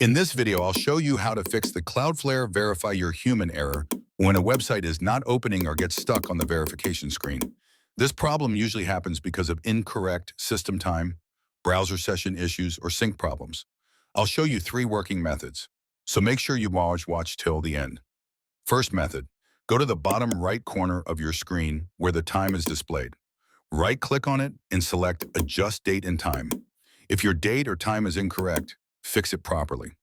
In this video, I'll show you how to fix the Cloudflare Verify Your Human error when a website is not opening or gets stuck on the verification screen. This problem usually happens because of incorrect system time, browser session issues, or sync problems. I'll show you 3 working methods, so make sure you watch till the end. First method, go to the bottom right corner of your screen where the time is displayed. Right-click on it and select Adjust Date and Time. If your date or time is incorrect, fix it properly.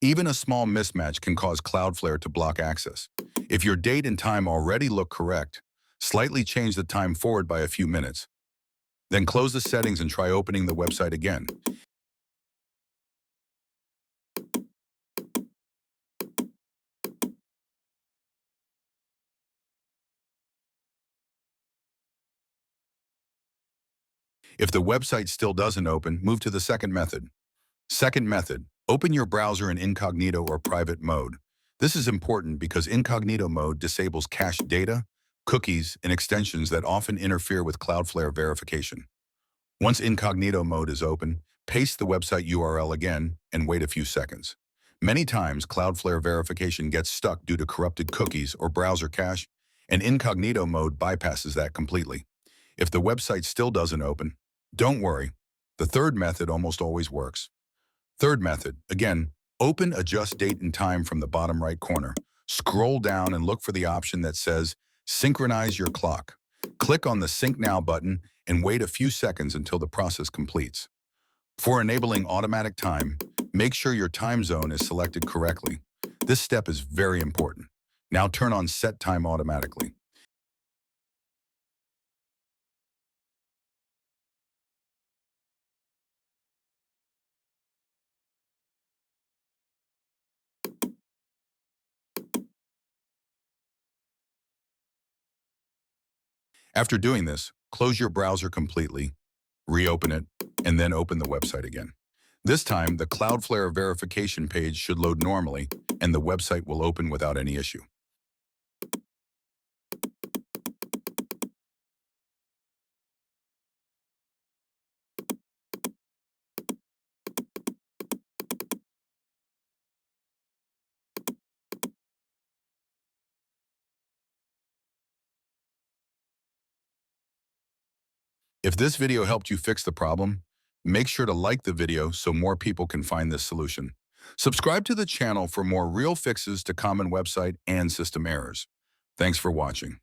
Even a small mismatch can cause Cloudflare to block access. If your date and time already look correct, slightly change the time forward by a few minutes. Then close the settings and try opening the website again. If the website still doesn't open, move to the second method. Second method, open your browser in Incognito or Private Mode. This is important because Incognito Mode disables cached data, cookies, and extensions that often interfere with Cloudflare verification. Once Incognito Mode is open, paste the website URL again and wait a few seconds. Many times, Cloudflare verification gets stuck due to corrupted cookies or browser cache, and Incognito Mode bypasses that completely. If the website still doesn't open, don't worry. The third method almost always works. Third method, again, open Adjust Date and Time from the bottom right corner. Scroll down and look for the option that says Synchronize Your Clock. Click on the Sync Now button and wait a few seconds until the process completes. For enabling automatic time, make sure your time zone is selected correctly. This step is very important. Now turn on Set Time automatically. After doing this, close your browser completely, reopen it, and then open the website again. This time, the Cloudflare verification page should load normally, and the website will open without any issue. If this video helped you fix the problem, make sure to like the video so more people can find this solution. Subscribe to the channel for more real fixes to common website and system errors. Thanks for watching.